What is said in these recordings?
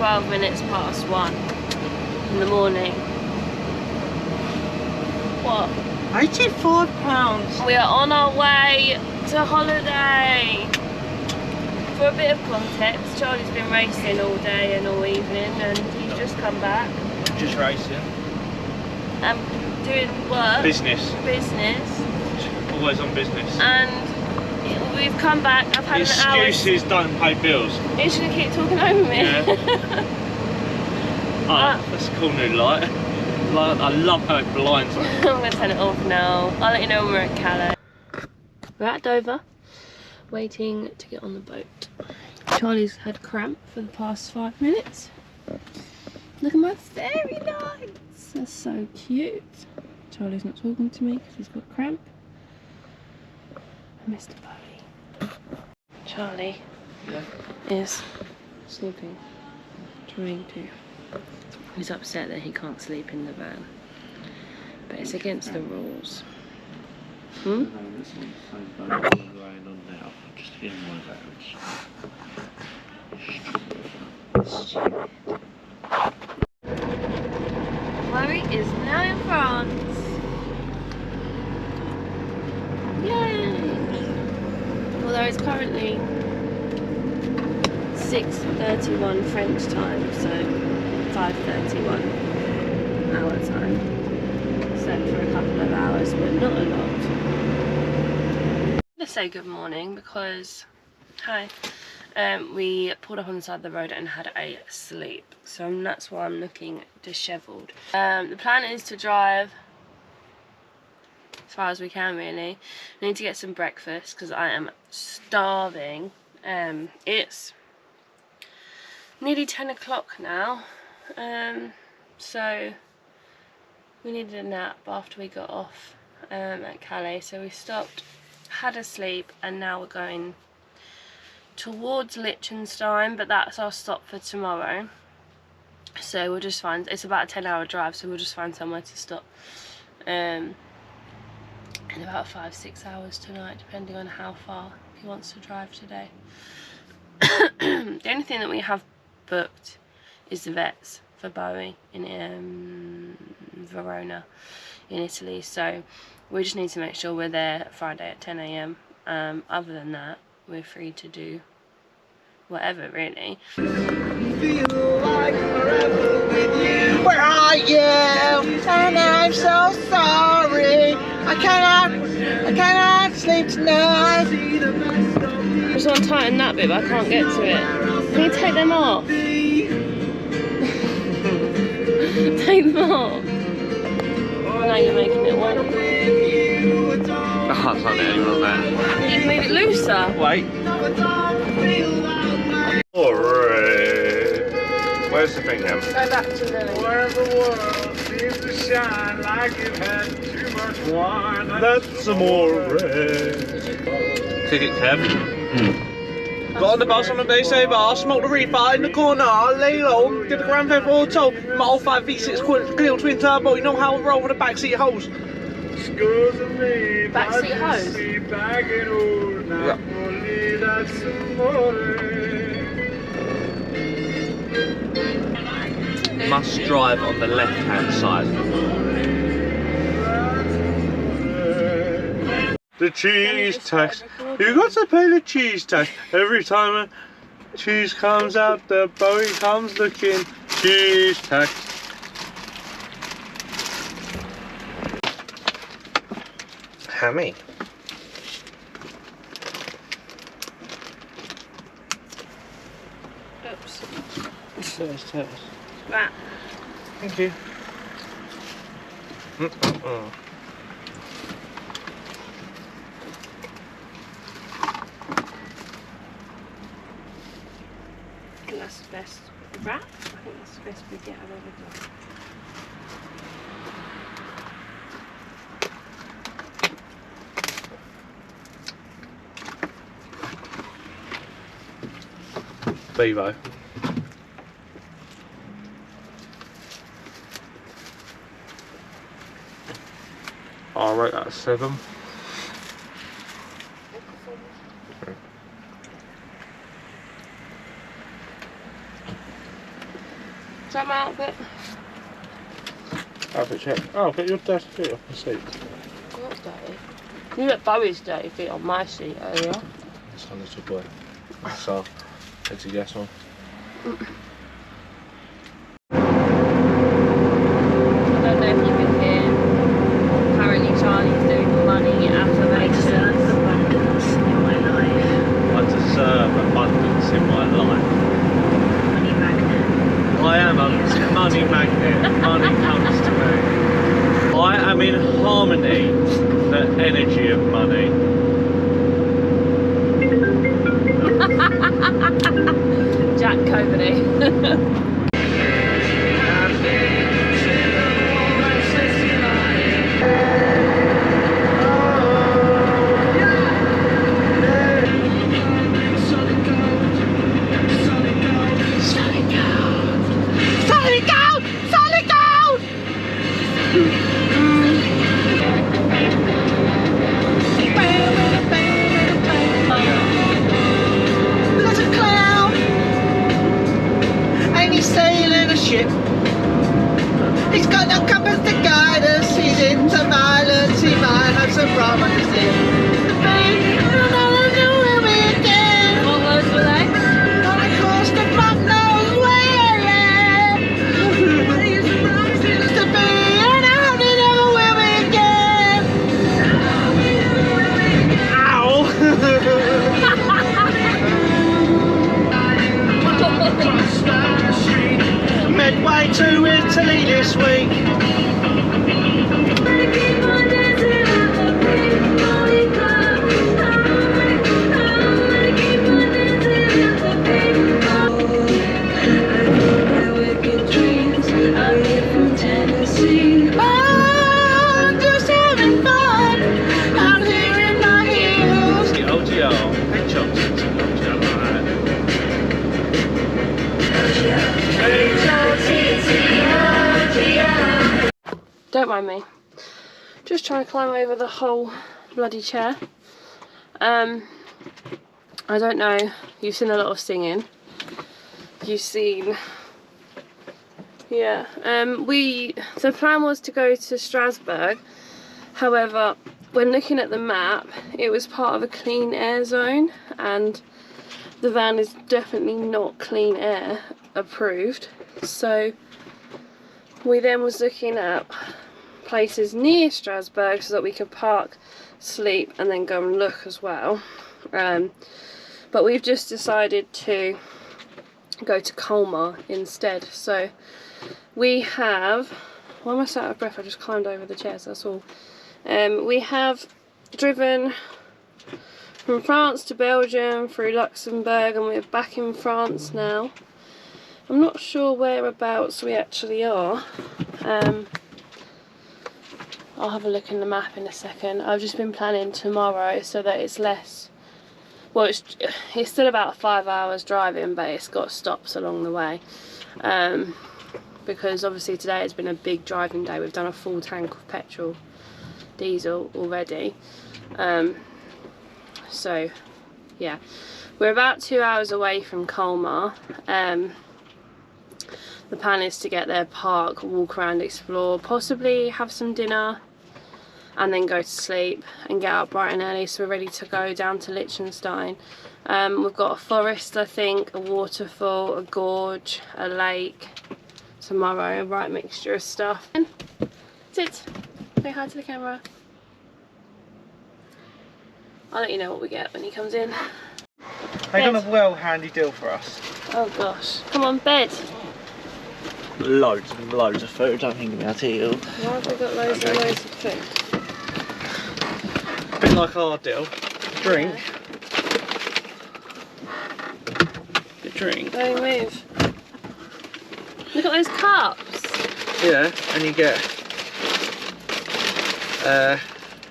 12 minutes past 1 in the morning. What? £84. We are on our way to holiday. For a bit of context, Charlie's been racing all day and all evening, and he's just come back. Just racing. And doing work. Business. Always on business. And we've come back. I've had an hour. Excuses don't pay bills. You should keep talking over me. Yeah. Oh, that's a cool new light. I love how it blinds me. I'm going to turn it off now. I'll let you know when we're at Calais. We're at Dover, waiting to get on the boat. Charlie's had cramp for the past 5 minutes. Look at my fairy lights. They're so cute. Charlie's not talking to me because he's got cramp. Mr. Bowie. Charlie is sleeping. Trying to. He's upset that he can't sleep in the van. But it's against the rules. Hmm? Stupid. Chloe is now in France. Yay! Although it's currently 6:31 French time, so 5:31 our time. Slept for a couple of hours, but not a lot. I'm gonna say good morning because, hi, we pulled up on the side of the road and had a sleep. So that's why I'm looking dishevelled. The plan is to drive as far as we can, really. We need to get some breakfast because I am starving. It's nearly 10 o'clock now. So we needed a nap after we got off at Calais, so we stopped, had a sleep, and now we're going towards Liechtenstein, but that's our stop for tomorrow. So we'll just find, it's about a 10-hour drive, so we'll just find somewhere to stop in about 5-6 hours tonight, depending on how far he wants to drive today. The only thing that we have booked is the vets for Bowie in Verona in Italy, so we just need to make sure we're there Friday at 10 AM. Other than that, we're free to do whatever, really. Feel like forever with you. Where are you? And I'm so sorry. I cannot sleep tonight. I just want to tighten that bit, but I can't get to it. Can you take them off? Take them off. Now you're making it work. I can't find it anymore, man. You can make it looser. Wait. Alright. Where's the thing now? Go back to Lily. Where the world seems to shine like it had too much wine. That's amore. Ticket, Kev. Got on the bus on the day say bar, smoked a reefer in the corner, lay low, did the Grand Theft Auto, my old 5V6 Clio twin turbo, you know how I roll with the backseat hose. Backseat hose? Yeah. Must drive on the left hand side. The cheese tax. You got to pay the cheese tax. Every time a cheese comes out, the Bowie comes looking. Cheese tax. Hammy. Oops. Cheers. Right. Thank you. I think that's the best wrap. I think that's the best baguette I've ever done. Bevo. I rate that a 7. that my outfit? Outfit check. Oh, get your dirty feet off the seat. What's dirty? You let Bowie's dirty feet on my seat earlier. That's our little boy. That's our petty guess one. I don't know if you can hear. Apparently Charlie's doing money affirmations. Abundance in my life. I deserve abundance in my life. Money magnet. I am a money magnet. Money comes to me. I am in harmony with the energy of money. Jack Coveney. Sailing a ship. He's got no compass to guide us. He's into violence. He might have some problems in. What words were they? On a course the fuck knows where. To be and I hope he never will be again. Ow! Midway to Italy this week. I'm just having fun out here in my heels. The OGL, Hey Johnson's an OGL like Don't mind me. Just trying to climb over the whole bloody chair. I don't know. You've seen a lot of singing. You've seen. Yeah. The plan was to go to Strasbourg. However, when looking at the map, it was part of a clean air zone, and the van is definitely not clean air approved. So we then was looking at places near Strasbourg so that we could park, sleep, and then go and look as well. But we've just decided to go to Colmar instead. So we have, why am I so out of breath? I just climbed over the chairs, that's all. We have driven from France to Belgium through Luxembourg, and we're back in France now. I'm not sure whereabouts we actually are. I'll have a look in the map in a second. I've just been planning tomorrow so that it's less, well, it's still about 5 hours driving, but it's got stops along the way. Because obviously today has been a big driving day. We've done a full tank of petrol, diesel already. So yeah, we're about 2 hours away from Colmar. The plan is to get there, park, walk around, explore, possibly have some dinner, and then go to sleep and get up bright and early so we're ready to go down to Liechtenstein. We've got a forest, I think, a waterfall, a gorge, a lake tomorrow, a right mixture of stuff. Sit, say hi to the camera. I'll let you know what we get when he comes in. They done a well handy deal for us. Oh gosh, come on, bed. Loads and loads of food, don't think about it all. Why have we got loads and loads of food? A bit like our deal. Drink. Good drink. Don't move. Look at those cups. Yeah, and you get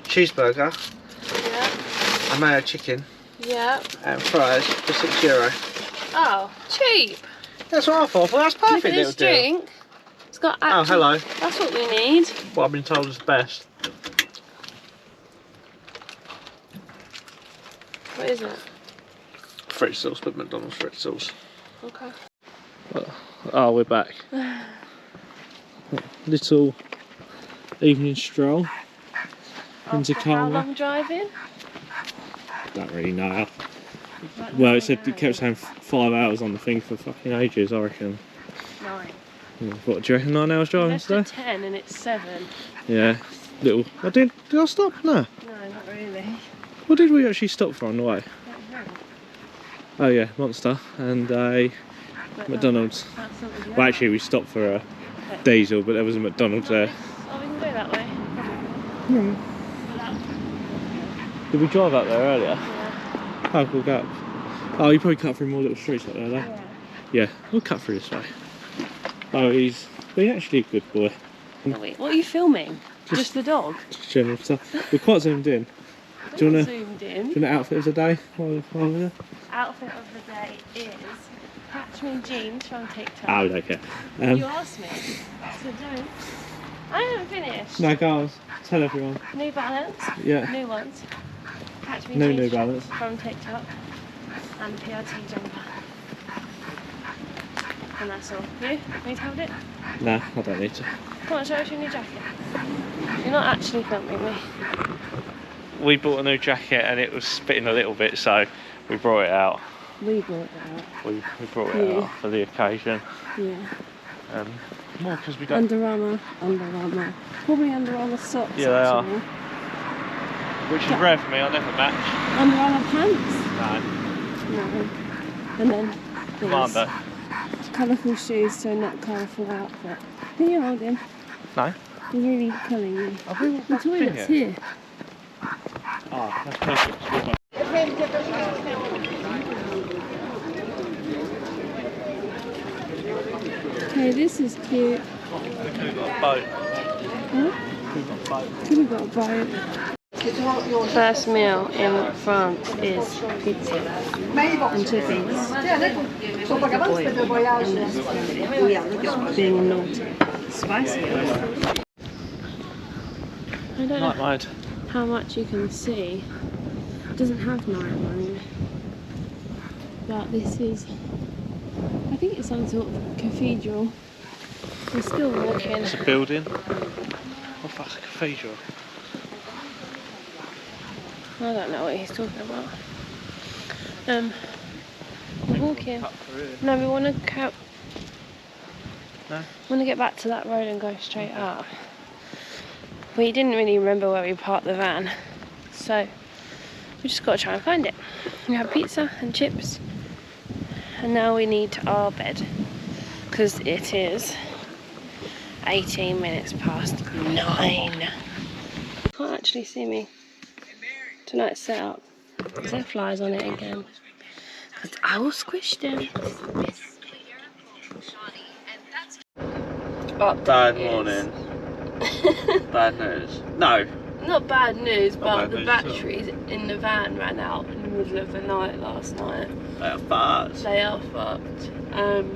cheeseburger, Yeah. a mayo chicken, Yeah. and fries for €6. Oh, cheap. That's what I thought. Well, that's perfect. Look at little this deal. drink. It's got Oh, actual, hello. That's what we need. What I've been told is best. What is it? Fritz sauce, but McDonald's Fritz sauce. Okay. Well, Oh, we're back. Little evening stroll into After how Colmar. long driving? Don't really know. Well, it kept saying 5 hours on the thing for fucking ages, I reckon. 9. What do you reckon, 9 hours driving Left today? at 10 and it's 7. Yeah. Little. Did I stop? No. No, not really. What did we actually stop for on the way? Don't know. Oh yeah, Monster and a McDonald's. That's something Well, actually, we stopped for a diesel, but there was a McDonald's there. Oh, we can go that way. Yeah. Did we drive up there earlier? Yeah. Oh, we'll go up. Oh, you probably cut through more little streets up there, though. Yeah. Yeah, we'll cut through this way. Oh, he's actually a good boy. Oh, wait, what are you filming? Just the dog? Just general stuff. We're quite zoomed in. Do you want Zoomed in. an outfit of the day while we're there? Outfit of the day is Catch Me Jeans from TikTok. Oh, okay. You asked me, so don't. I haven't finished. No, go on. Tell everyone. New Balance. Yeah. New ones. Catch Me No Jeans New Balance. from TikTok. And PRT jumper. And that's all. You? Need to hold it? Nah, I don't need to. Come on, show us your new jacket. You're not actually filming me. We bought a new jacket and it was spitting a little bit, so we brought it out. We brought it out. We brought it Yeah. out for the occasion. Yeah. More because we don't. Under Armour. Probably Under Armour socks. Yeah, they are. actually. Which is rare for me, I never match. Under Armour pants? No. No. And then these. Commander. Colourful shoes, so not colourful outfit. Can you hold him? No. You're really culling me. Have we The toilet's here. Oh, that's perfect. Okay, this is cute. We could have got a boat. Huh? Could have got a boat. First meal in France is pizza and chickens. Being naughty. Spicy. I don't know Night mode. how much you can see. It doesn't have night mode. But this is, I think it's some sort of cathedral. We're still walking. It's a building. Oh, fuck, a cathedral. I don't know what he's talking about. We're walking. No, we want to get back to that road and go straight up. We didn't really remember where we parked the van, so we just got to try and find it. We have pizza and chips, and now we need our bed because it is 18 minutes past 9. You can't actually see me. Tonight's set up. Is there flies on it again? Because I will squish them. Bad morning. Bad news. No. Not bad news, but bad the news at all. batteries in the van ran out in the middle of the night last night. They are fucked. They are fucked.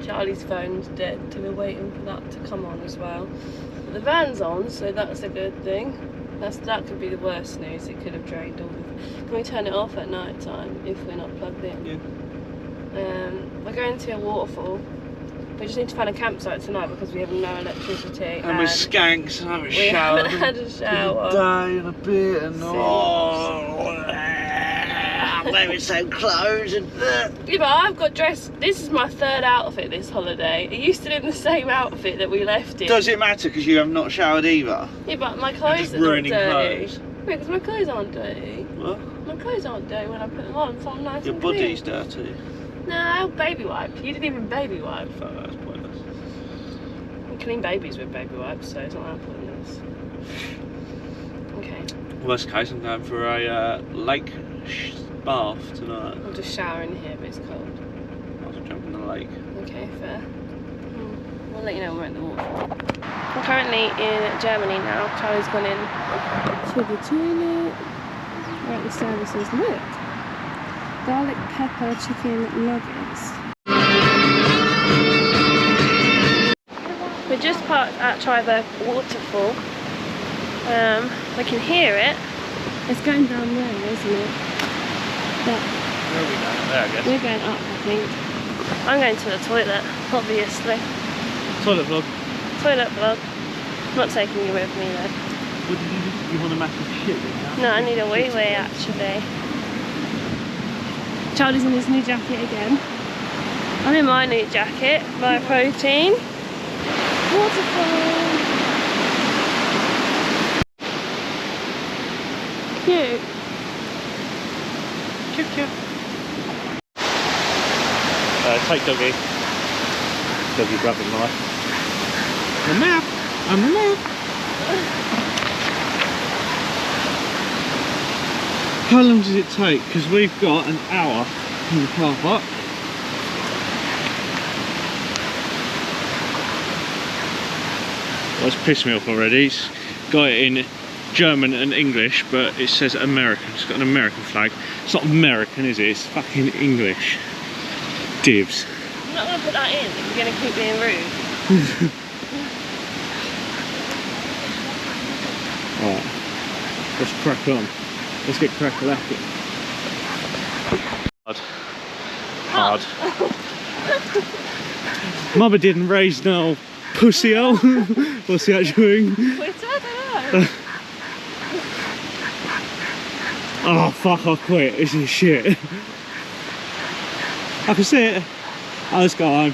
Charlie's phone's dead, so we're waiting for that to come on as well. But the van's on, so that's a good thing. That could be the worst news. It could have drained all of. Can we turn it off at night time if we're not plugged in? Yeah. We're going to a waterfall. We just need to find a campsite tonight because we have no electricity. And we're skanks and I haven't we showered. haven't had a shower. Day and a bit and I'm wearing same clothes and Yeah, but I've got dressed. This is my third outfit this holiday. Are you still in the same outfit that we left in? Does it matter because you have not showered either? Yeah, but my clothes just are not ruining dirty. clothes. Yeah, because my clothes aren't dirty. What? My clothes aren't dirty when I put them on, so I'm nice Your and body's clean. dirty. No, baby wiped. You didn't even baby wipe. Fuck, that's pointless. We clean babies with baby wipes, so it's not that pointless. Okay, Worst case, I'm going for a lake bath tonight. I'll just shower in here, but it's cold. I'll just jump in the lake. Okay, fair. We'll let you know when we're at the waterfall. I'm currently in Germany now. Charlie's gone in to the toilet. We're at the services. Look! Garlic pepper chicken nuggets. We're just parked at Triberg Waterfall. We can hear it. It's going down there, isn't it? But Where are we going? There, I guess. we're going up, I think. I'm going to the toilet, obviously. Toilet vlog. Toilet vlog. I'm not taking you with me though. What did you do? You want a massive shit? No, I need a wee wee actually. Charlie's in his new jacket again. I'm in my new jacket, my protein. Waterfalls. Cute. Cute, cute. Take doggy. Doggy grabbing life. A nap. A nap. How long does it take? Because we've got an hour in the car park. Well, it's pissed me off already. It's got it in German and English, but it says American. It's got an American flag. It's not American, is it? It's fucking English. Divs. I'm not going to put that in if you're going to keep being rude. Alright, let's crack on. Let's get crack-a-lacking. Hard. Mother didn't raise no pussy hole. What's the actual thing? Wait, I don't know. Oh fuck, I quit. This is shit. I can see it. Oh, let's go home.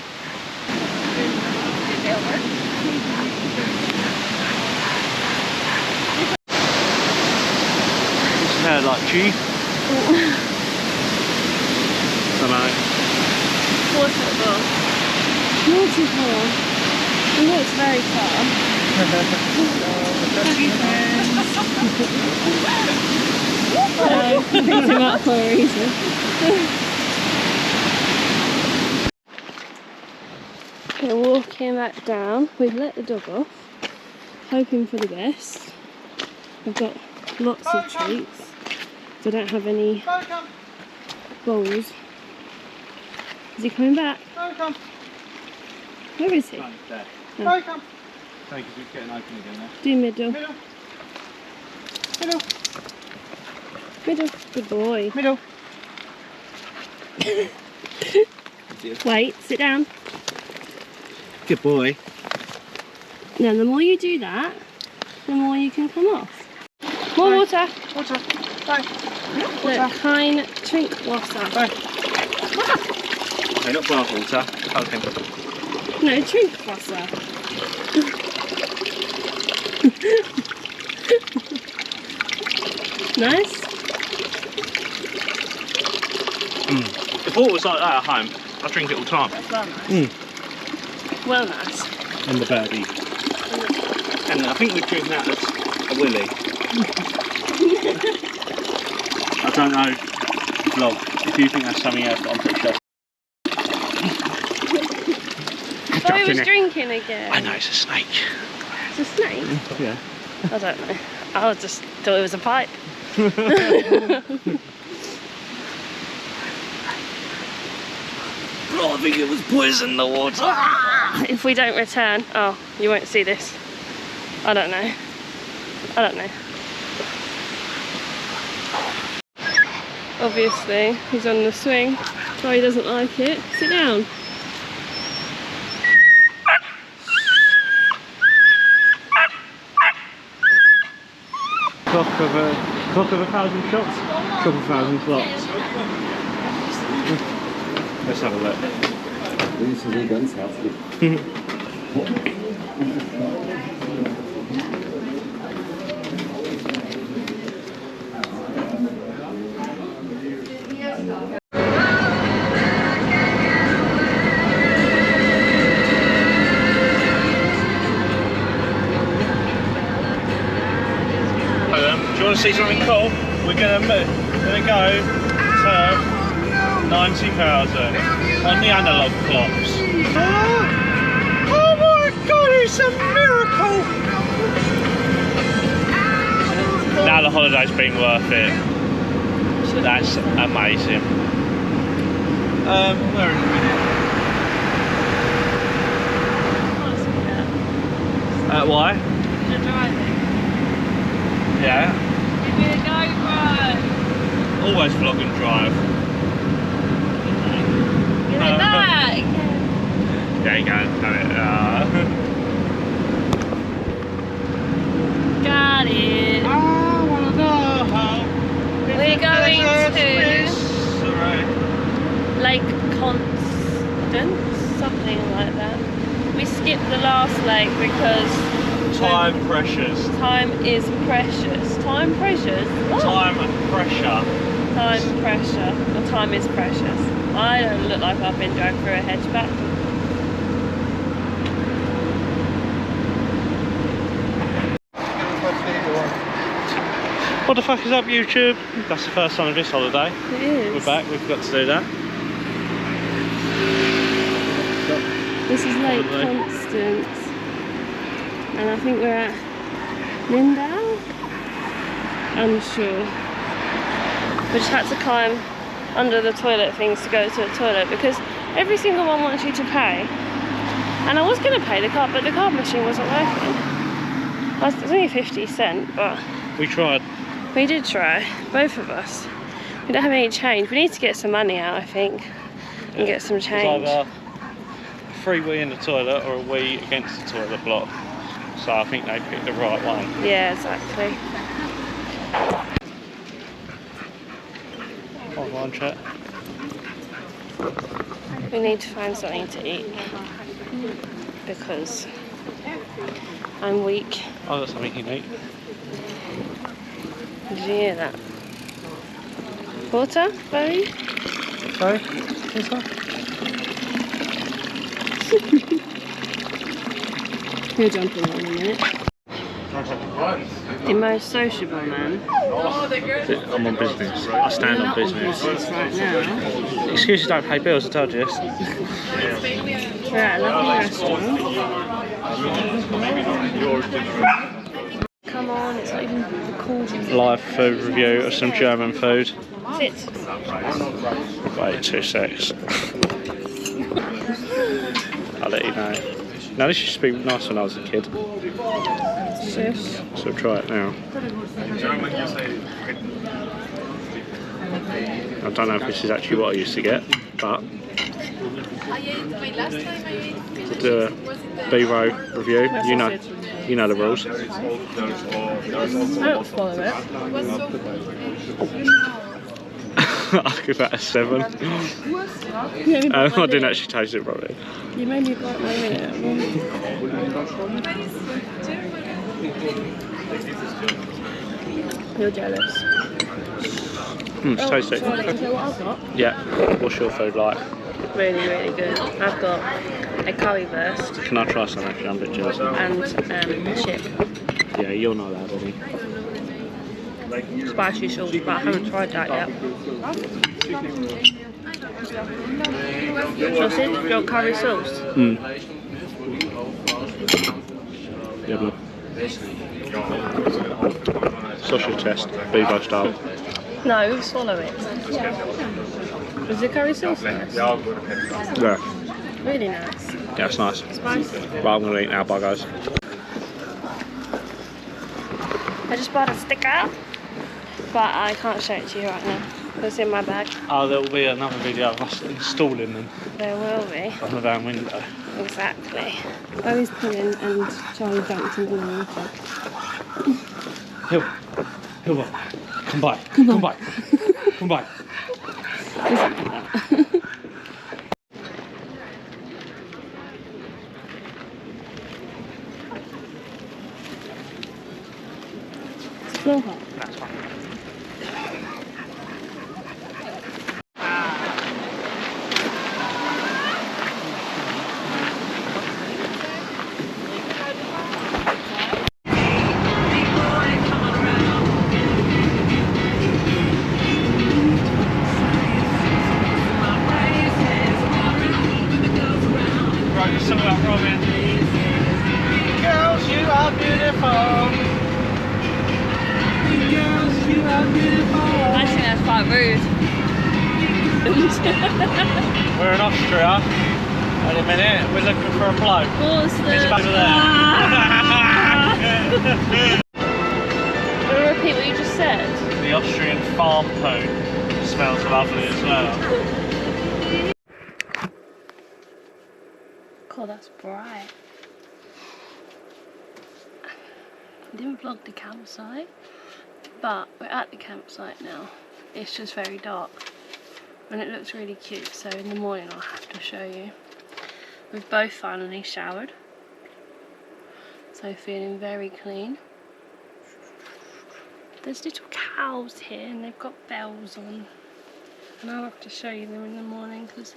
Isn't that like cheese? Hello. Waterfall. Waterfall. It looks very far. Picked him up for a reason. We're walking back down. We've let the dog off, hoping for the best. I've got lots of treats. So I don't have any bowls. Is he coming back? Where is he? There. Oh. Thank you for getting open again now. Do middle. Middle. Middle. Good boy. Middle. Wait, sit down. Good boy. Now the more you do that, the more you can come off. More water. Water. Bye. Look, kind drink water. Bye. No, not bath water. Okay. No, drink water. Nice. If water was like that at home, I'd drink it all the time. That's well nice. Well nice. And the birdie. And I think we'd drink that as a willy. I don't know, vlog, if you think that's something else, but I'm pretty sure. Oh, he was drinking again. I know, it's a snake. It's a snake? Yeah. I don't know. I just thought it was a pipe. Oh, I think it was poison in the water. If we don't return, oh, you won't see this. I don't know. I don't know. Obviously, he's on the swing. Charlie doesn't like it. Sit down. Cock of a 1,000 shots, couple thousand plots. Let's have a look. Grüße Sie ganz herzlich. Do you want to see something cool? We're gonna go to 90,000 on the analog clocks. Oh my god, it's a miracle! Now the holiday's been worth it. That's amazing. Where in a minute? Why? You're driving. Yeah. Give me a GoPro. Always vlog and drive. Give it back. There you go. Got it. Got it. I wanna know how. We're going to Lake Constance, something like that. We skipped the last lake because time pressures. time is precious. Time precious? What? Time pressure. Time pressure. Well, time is precious. I don't look like I've been dragged through a hedge back. What the fuck is up, YouTube? That's the first time of this holiday. It is. We're back, we've got to do that. This is Lake Holiday. Constance. And I think we're at Lindau? Unsure. We just had to climb under the toilet things to go to the toilet because every single one wants you to pay. And I was going to pay the card, but the card machine wasn't working. It was only 50 cents, but We tried. we did try, both of us. We don't have any change. We need to get some money out, I think, and get some It's change. either a free wee in the toilet or a wee against the toilet block. So I think they picked the right one. Yeah, exactly. Online chat. We need to find something to eat because I'm weak. I've got something you can eat. Did you hear that? Water, Chloe? Sorry? What's that? He'll jump in a minute. The most sociable man. I'm on business. I stand You're on not business. right now. Excuses don't pay bills, I told you this. We're at a lovely restaurant. Come on, it's not even recording. Live food review of some German food. Sit. Wait 2 secs. I'll let you know. Now this used to be nice when I was a kid. Shush. So try it now. I don't know if this is actually what I used to get, but to do a B-row review, you know the rules. I don't follow it. I'll give that a 7. I didn't actually taste it properly. You made me bite my lip. You're jealous. It's tasty. So I let you know what I've got? Yeah. What's your food like? Really, really good. I've got a currywurst Can I try some actually? I'm a bit jealous. and chip. Yeah, you're not allowed any. Spicy sauce, but I haven't tried that yet. Sausage, your curry sauce. Yeah, sausage test, Bevo style. No, swallow it. Is the curry sauce nice? Yeah, Really nice. yeah, it's nice. Spicy. Right, I'm gonna eat now, bye guys. I just bought a sticker, but I can't show it to you right now. It's in my bag. Oh, there will be another video of us installing them There will be. on the van window. Exactly. Chloe's pulling and Charlie jumped in the water. Hilbert, come by, come by, come by. Exactly that. It's floor hot. That's fine. Right, just sing about Robin. Girls, you are beautiful. Girls, you are beautiful. I think that's quite rude. We're in Austria. Wait a minute, we're looking for a bloke. What's It's over there. Can you repeat what you just said? The Austrian farm poo smells lovely as well. God, that's bright. I didn't vlog the campsite, but we're at the campsite now. It's just very dark and it looks really cute, so in the morning I'll have to show you. We've both finally showered, so feeling very clean. There's little cows here and they've got bells on, and I'll have to show you them in the morning because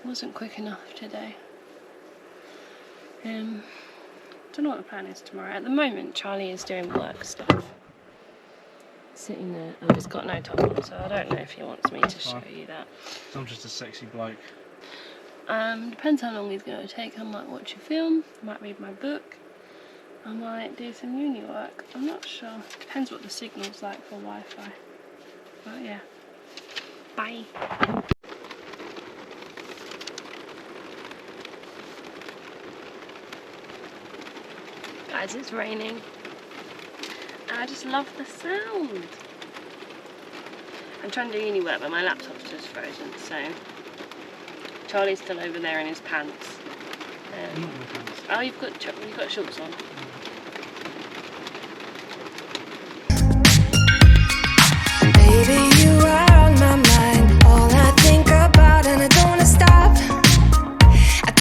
I wasn't quick enough today. Don't know what the plan is tomorrow. At the moment Charlie is doing work stuff. Sitting there, oh, he's got no top on, so I don't know if he wants me to show you that. I'm just a sexy bloke. Depends how long he's going to take. I might watch a film, I might read my book, I might do some uni work. I'm not sure. Depends what the signal's like for Wi-Fi. But yeah. Bye. Guys, it's raining. I just love the sound. I'm trying to do uni work, but my laptop's just frozen, so Charlie's still over there in his pants. I'm not in my pants. Oh, you've got shorts on.